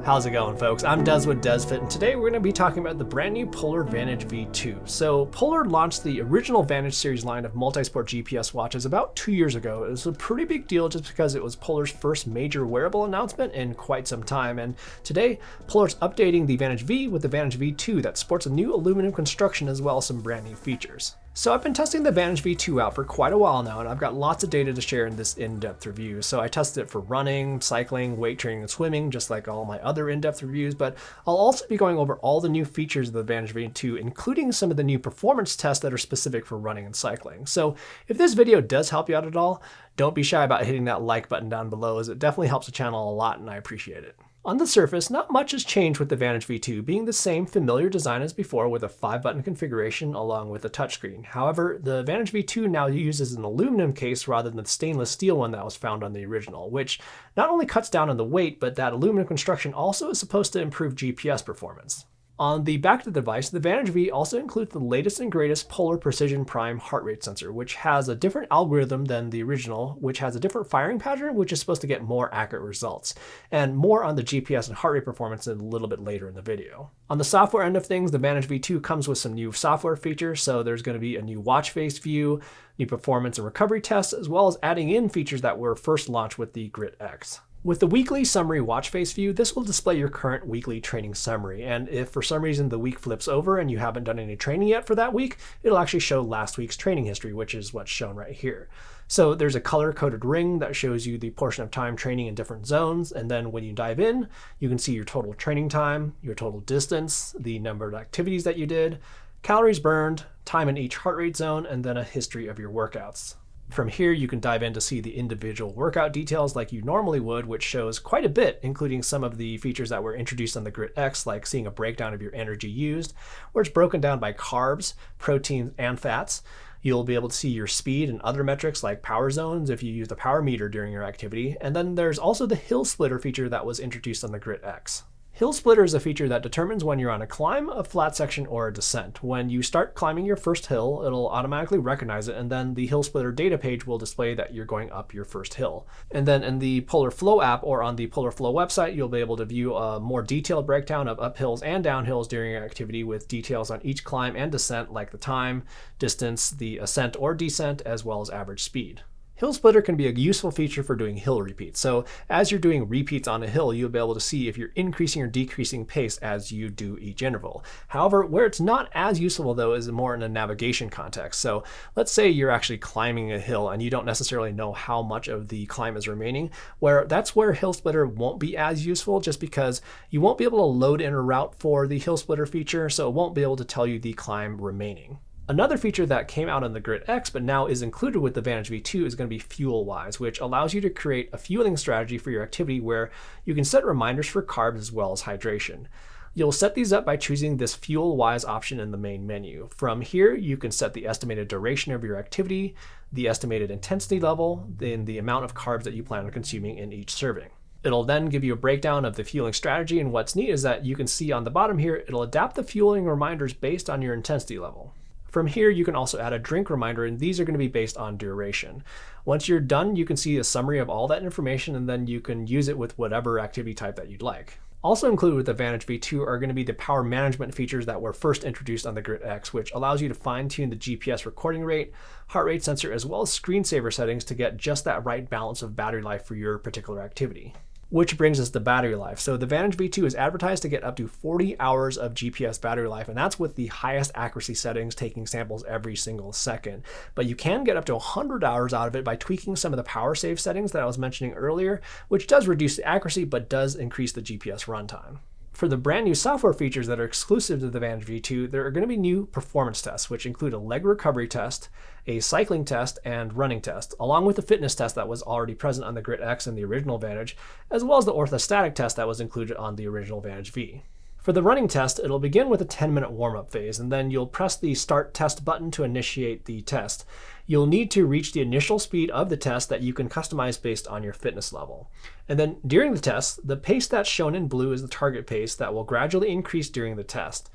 How's it going, folks? I'm Des with DesFit, and today we're going to be talking about the brand new Polar Vantage V2. So Polar launched the original Vantage series line of multi-sport GPS watches about 2 years ago. It was a pretty big deal just because it was Polar's first major wearable announcement in quite some time, and today Polar's updating the Vantage V with the Vantage V2 that sports a new aluminum construction as well as some brand new features. So I've been testing the Vantage V2 out for quite a while now, and I've got lots of data to share in this in-depth review. So I tested it for running, cycling, weight training, and swimming, just like all my other in-depth reviews, but I'll also be going over all the new features of the Vantage V2, including some of the new performance tests that are specific for running and cycling. So if this video does help you out at all, don't be shy about hitting that like button down below, as it definitely helps the channel a lot and I appreciate it. On the surface, not much has changed with the Vantage V2, being the same familiar design as before with a 5-button configuration along with a touchscreen. However, the Vantage V2 now uses an aluminum case rather than the stainless steel one that was found on the original, which not only cuts down on the weight, but that aluminum construction also is supposed to improve GPS performance. On the back of the device, the Vantage V also includes the latest and greatest Polar Precision Prime heart rate sensor, which has a different algorithm than the original, which has a different firing pattern, which is supposed to get more accurate results. And more on the GPS and heart rate performance a little bit later in the video. On the software end of things, the Vantage V2 comes with some new software features, so there's going to be a new watch face view, new performance and recovery tests, as well as adding in features that were first launched with the Grit X. With the weekly summary watch face view, this will display your current weekly training summary, and if for some reason the week flips over and you haven't done any training yet for that week, it'll actually show last week's training history, which is what's shown right here. So there's a color-coded ring that shows you the portion of time training in different zones, and then when you dive in, you can see your total training time, your total distance, the number of activities that you did, calories burned, time in each heart rate zone, and then a history of your workouts. From here, you can dive in to see the individual workout details like you normally would, which shows quite a bit, including some of the features that were introduced on the Grit X, like seeing a breakdown of your energy used, where it's broken down by carbs, proteins, and fats. You'll be able to see your speed and other metrics like power zones if you use the power meter during your activity. And then there's also the hill splitter feature that was introduced on the Grit X. Hill splitter is a feature that determines when you're on a climb, a flat section, or a descent. When you start climbing your first hill, it'll automatically recognize it, and then the hill splitter data page will display that you're going up your first hill. And then in the Polar Flow app or on the Polar Flow website, you'll be able to view a more detailed breakdown of uphills and downhills during your activity with details on each climb and descent like the time, distance, the ascent or descent, as well as average speed. Hill splitter can be a useful feature for doing hill repeats. So as you're doing repeats on a hill, you'll be able to see if you're increasing or decreasing pace as you do each interval. However, where it's not as useful though is more in a navigation context. So let's say you're actually climbing a hill and you don't necessarily know how much of the climb is remaining, that's where hill splitter won't be as useful, just because you won't be able to load in a route for the hill splitter feature, so it won't be able to tell you the climb remaining. Another feature that came out on the Grit X but now is included with the Vantage V2 is going to be Fuelwise, which allows you to create a fueling strategy for your activity where you can set reminders for carbs as well as hydration. You'll set these up by choosing this Fuelwise option in the main menu. From here, you can set the estimated duration of your activity, the estimated intensity level, then the amount of carbs that you plan on consuming in each serving. It'll then give you a breakdown of the fueling strategy, and what's neat is that you can see on the bottom here, it'll adapt the fueling reminders based on your intensity level. From here, you can also add a drink reminder, and these are going to be based on duration. Once you're done, you can see a summary of all that information, and then you can use it with whatever activity type that you'd like. Also included with the Vantage V2 are going to be the power management features that were first introduced on the Grit X, which allows you to fine-tune the GPS recording rate, heart rate sensor, as well as screensaver settings to get just that right balance of battery life for your particular activity. Which brings us to battery life. So the Vantage V2 is advertised to get up to 40 hours of GPS battery life, and that's with the highest accuracy settings, taking samples every single second. But you can get up to 100 hours out of it by tweaking some of the power save settings that I was mentioning earlier, which does reduce the accuracy but does increase the GPS runtime. For the brand new software features that are exclusive to the Vantage V2, there are going to be new performance tests, which include a leg recovery test, a cycling test, and running test, along with the fitness test that was already present on the Grit X and the original Vantage, as well as the orthostatic test that was included on the original Vantage V. For the running test, it'll begin with a 10-minute warm-up phase, and then you'll press the Start Test button to initiate the test. You'll need to reach the initial speed of the test that you can customize based on your fitness level. And then during the test, the pace that's shown in blue is the target pace that will gradually increase during the test.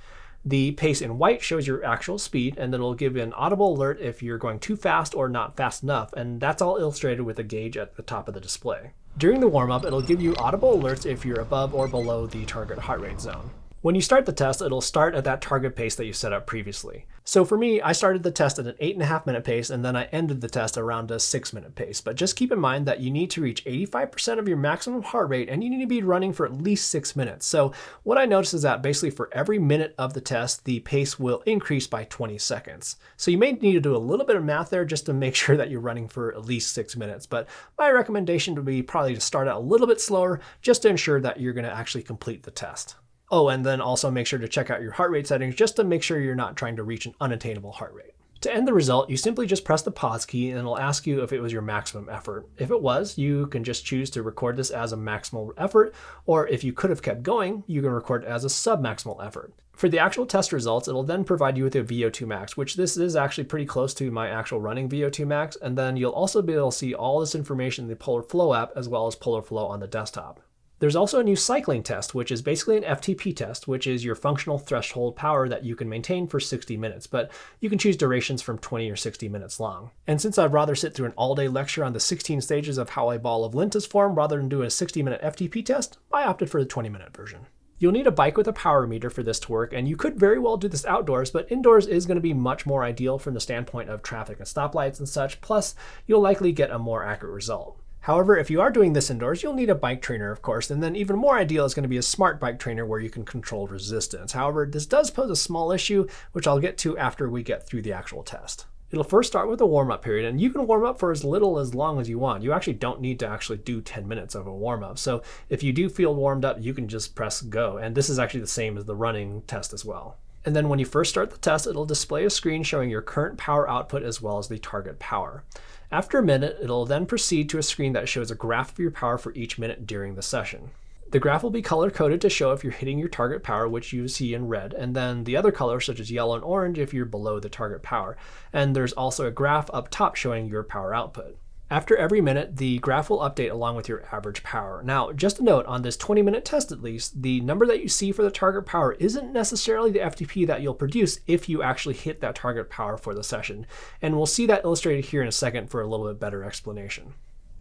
The pace in white shows your actual speed, and then it'll give you an audible alert if you're going too fast or not fast enough, and that's all illustrated with a gauge at the top of the display. During the warm-up, it'll give you audible alerts if you're above or below the target heart rate zone. When you start the test, it'll start at that target pace that you set up previously. So for me, I started the test at an 8.5 minute pace, and then I ended the test around a 6 minute pace. But just keep in mind that you need to reach 85% of your maximum heart rate, and you need to be running for at least 6 minutes. So what I noticed is that basically for every minute of the test, the pace will increase by 20 seconds. So you may need to do a little bit of math there just to make sure that you're running for at least 6 minutes. But my recommendation would be probably to start out a little bit slower just to ensure that you're going to actually complete the test. Oh, and then also make sure to check out your heart rate settings just to make sure you're not trying to reach an unattainable heart rate. To end the result, you simply just press the pause key and it'll ask you if it was your maximum effort. If it was, you can just choose to record this as a maximal effort, or if you could have kept going, you can record it as a sub-maximal effort. For the actual test results, it'll then provide you with a VO2 max, which this is actually pretty close to my actual running VO2 max, and then you'll also be able to see all this information in the Polar Flow app as well as Polar Flow on the desktop. There's also a new cycling test, which is basically an FTP test, which is your functional threshold power that you can maintain for 60 minutes, but you can choose durations from 20 or 60 minutes long. And since I'd rather sit through an all-day lecture on the 16 stages of how a ball of lint is formed rather than do a 60-minute FTP test, I opted for the 20-minute version. You'll need a bike with a power meter for this to work, and you could very well do this outdoors, but indoors is going to be much more ideal from the standpoint of traffic and stoplights and such, plus you'll likely get a more accurate result. However, if you are doing this indoors, you'll need a bike trainer, of course, and then even more ideal is going to be a smart bike trainer where you can control resistance. However, this does pose a small issue, which I'll get to after we get through the actual test. It'll first start with a warm-up period, and you can warm up for as little as long as you want. You actually don't need to actually do 10 minutes of a warm-up. So if you do feel warmed up, you can just press go, and this is actually the same as the running test as well. And then when you first start the test, it'll display a screen showing your current power output as well as the target power. After a minute, it'll then proceed to a screen that shows a graph of your power for each minute during the session. The graph will be color-coded to show if you're hitting your target power, which you see in red, and then the other colors, such as yellow and orange, if you're below the target power. And there's also a graph up top showing your power output. After every minute, the graph will update along with your average power. Now, just a note, on this 20-minute test at least, the number that you see for the target power isn't necessarily the FTP that you'll produce if you actually hit that target power for the session. And we'll see that illustrated here in a second for a little bit better explanation.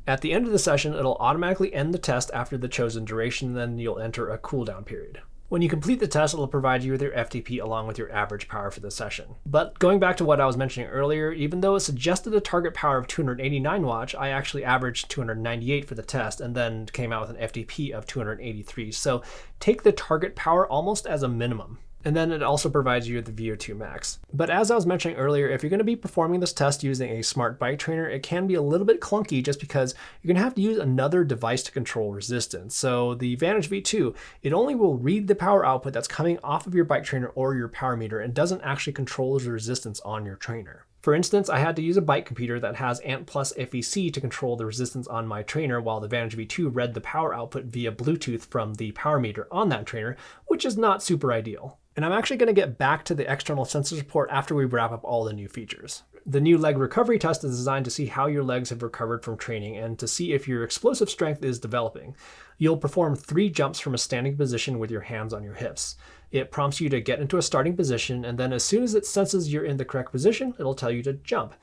At the end of the session, it'll automatically end the test after the chosen duration, then you'll enter a cooldown period. When you complete the test, it'll provide you with your FTP along with your average power for the session. But going back to what I was mentioning earlier, even though it suggested a target power of 289 watts, I actually averaged 298 for the test and then came out with an FTP of 283. So take the target power almost as a minimum. And then it also provides you with the VO2 max. But as I was mentioning earlier, if you're going to be performing this test using a smart bike trainer, it can be a little bit clunky just because you're going to have to use another device to control resistance. So the Vantage V2, it only will read the power output that's coming off of your bike trainer or your power meter and doesn't actually control the resistance on your trainer. For instance, I had to use a bike computer that has ANT Plus FEC to control the resistance on my trainer, while the Vantage V2 read the power output via Bluetooth from the power meter on that trainer, which is not super ideal. And I'm actually going to get back to the external sensors report after we wrap up all the new features. The new leg recovery test is designed to see how your legs have recovered from training and to see if your explosive strength is developing. You'll perform 3 jumps from a standing position with your hands on your hips. It prompts you to get into a starting position, and then as soon as it senses you're in the correct position, it'll tell you to jump.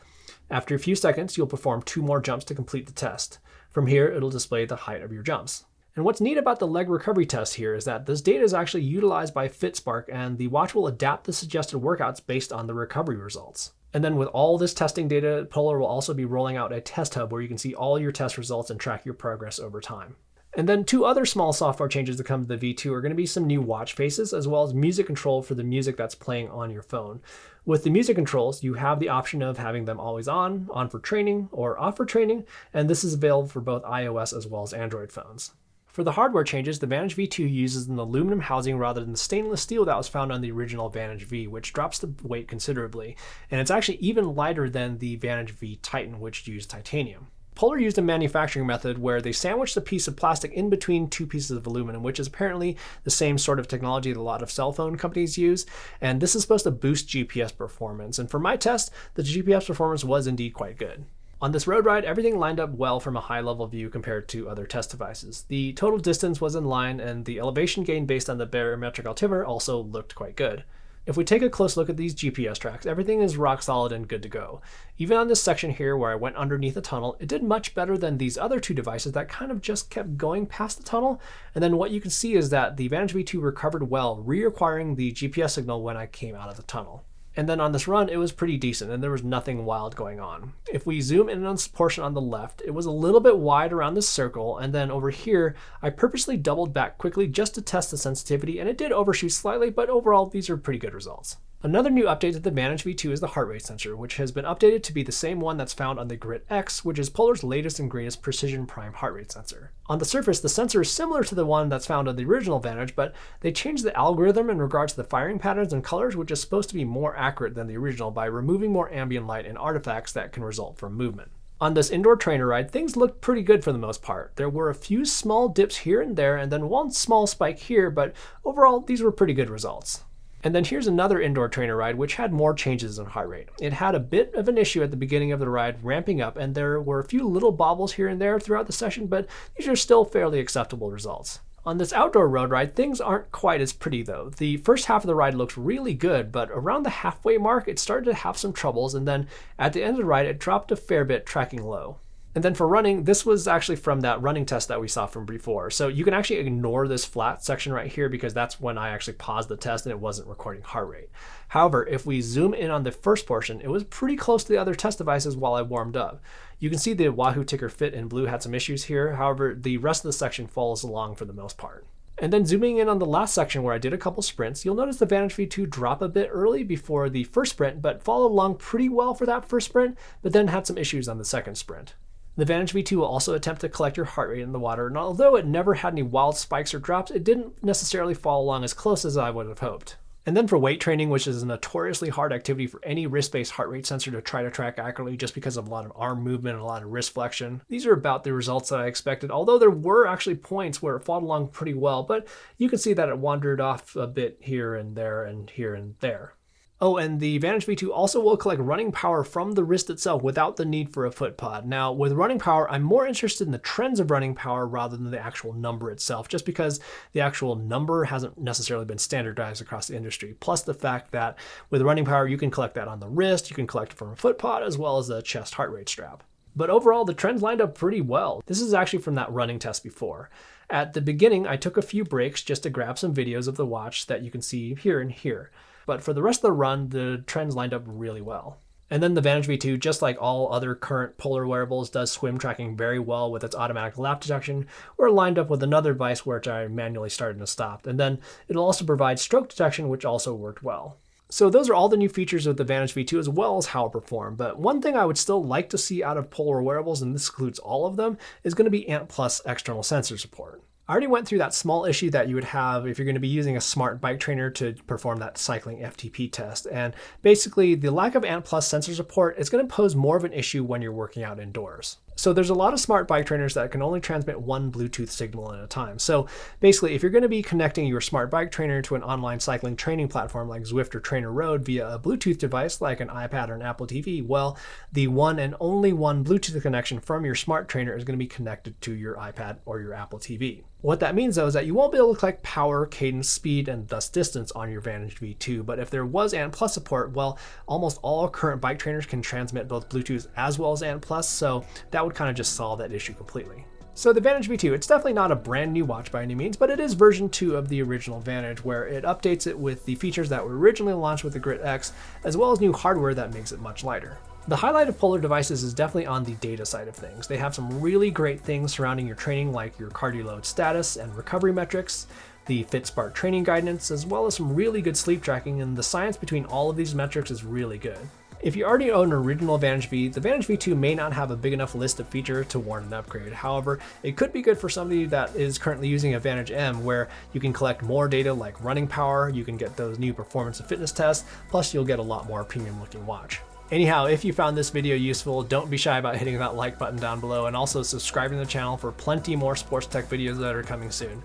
After a few seconds, you'll perform 2 more jumps to complete the test. From here, it'll display the height of your jumps. And what's neat about the leg recovery test here is that this data is actually utilized by FitSpark, and the watch will adapt the suggested workouts based on the recovery results. And then with all this testing data, Polar will also be rolling out a test hub where you can see all your test results and track your progress over time. And then 2 other small software changes that come to the V2 are going to be some new watch faces as well as music control for the music that's playing on your phone. With the music controls, you have the option of having them always on for training, or off for training, and this is available for both iOS as well as Android phones. For the hardware changes, the Vantage V2 uses an aluminum housing rather than the stainless steel that was found on the original Vantage V, which drops the weight considerably, and it's actually even lighter than the Vantage V Titan, which used titanium. Polar used a manufacturing method where they sandwiched a piece of plastic in between 2 pieces of aluminum, which is apparently the same sort of technology that a lot of cell phone companies use, and this is supposed to boost GPS performance. And for my test, the GPS performance was indeed quite good. On this road ride, everything lined up well from a high-level view compared to other test devices. The total distance was in line, and the elevation gain based on the barometric altimeter also looked quite good. If we take a close look at these GPS tracks, everything is rock solid and good to go. Even on this section here where I went underneath the tunnel, it did much better than these other two devices that kind of just kept going past the tunnel. And then what you can see is that the Vantage V2 recovered well, reacquiring the GPS signal when I came out of the tunnel. And then on this run, it was pretty decent and there was nothing wild going on. If we zoom in on this portion on the left, it was a little bit wide around this circle. And then over here, I purposely doubled back quickly just to test the sensitivity, and it did overshoot slightly, but overall, these are pretty good results. Another new update to the Vantage V2 is the heart rate sensor, which has been updated to be the same one that's found on the Grit X, which is Polar's latest and greatest precision prime heart rate sensor. On the surface, the sensor is similar to the one that's found on the original Vantage, but they changed the algorithm in regards to the firing patterns and colors, which is supposed to be more accurate than the original by removing more ambient light and artifacts that can result from movement. On this indoor trainer ride, things looked pretty good for the most part. There were a few small dips here and there, and then one small spike here, but overall, these were pretty good results. And then here's another indoor trainer ride which had more changes in heart rate. It had a bit of an issue at the beginning of the ride ramping up, and there were a few little bobbles here and there throughout the session, but these are still fairly acceptable results. On this outdoor road ride, things aren't quite as pretty though. The first half of the ride looks really good, but around the halfway mark it started to have some troubles, and then at the end of the ride it dropped a fair bit, tracking low. And then for running, this was actually from that running test that we saw from before. So you can actually ignore this flat section right here because that's when I actually paused the test and it wasn't recording heart rate. However, if we zoom in on the first portion, it was pretty close to the other test devices while I warmed up. You can see the Wahoo Ticker Fit in blue had some issues here. However, the rest of the section follows along for the most part. And then zooming in on the last section where I did a couple sprints, you'll notice the Vantage V2 drop a bit early before the first sprint, but followed along pretty well for that first sprint, but then had some issues on the second sprint. The Vantage V2 will also attempt to collect your heart rate in the water, and although it never had any wild spikes or drops, it didn't necessarily follow along as close as I would have hoped. And then for weight training, which is a notoriously hard activity for any wrist-based heart rate sensor to try to track accurately just because of a lot of arm movement and a lot of wrist flexion, these are about the results that I expected, although there were actually points where it followed along pretty well, but you can see that it wandered off a bit here and there and here and there. Oh, and the Vantage V2 also will collect running power from the wrist itself without the need for a foot pod. Now, with running power, I'm more interested in the trends of running power rather than the actual number itself, just because the actual number hasn't necessarily been standardized across the industry. Plus the fact that with running power, you can collect that on the wrist, you can collect it from a foot pod, as well as the chest heart rate strap. But overall, the trends lined up pretty well. This is actually from that running test before. At the beginning, I took a few breaks just to grab some videos of the watch that you can see here and here. But for the rest of the run, the trends lined up really well. And then the Vantage V2, just like all other current Polar wearables, does swim tracking very well with its automatic lap detection, or lined up with another device which I manually started and stopped. And then it'll also provide stroke detection, which also worked well. So those are all the new features of the Vantage V2 as well as how it performed. But one thing I would still like to see out of Polar wearables, and this includes all of them, is going to be ANT+ external sensor support. I already went through that small issue that you would have if you're going to be using a smart bike trainer to perform that cycling FTP test. And basically, the lack of ANT+ sensor support is going to pose more of an issue when you're working out indoors. So there's a lot of smart bike trainers that can only transmit one Bluetooth signal at a time. So basically, if you're going to be connecting your smart bike trainer to an online cycling training platform like Zwift or Trainer Road via a Bluetooth device like an iPad or an Apple TV, well, the one and only one Bluetooth connection from your smart trainer is going to be connected to your iPad or your Apple TV. What that means though is that you won't be able to collect power, cadence, speed, and thus distance on your Vantage V2, but if there was ANT+ support, well, almost all current bike trainers can transmit both Bluetooth as well as ANT+, so that would kind of just solve that issue completely. So the Vantage V2, it's definitely not a brand new watch by any means, but it is version 2 of the original Vantage, where it updates it with the features that were originally launched with the Grit X, as well as new hardware that makes it much lighter. The highlight of Polar devices is definitely on the data side of things. They have some really great things surrounding your training, like your cardio load status and recovery metrics, the FitSpark training guidance, as well as some really good sleep tracking, and the science between all of these metrics is really good. If you already own an original Vantage V, the Vantage V2 may not have a big enough list of features to warrant an upgrade. However, it could be good for somebody that is currently using a Vantage M, where you can collect more data like running power, you can get those new performance and fitness tests, plus you'll get a lot more premium looking watch. Anyhow, if you found this video useful, don't be shy about hitting that like button down below, and also subscribing to the channel for plenty more sports tech videos that are coming soon.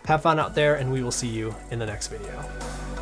Have fun out there, and we will see you in the next video.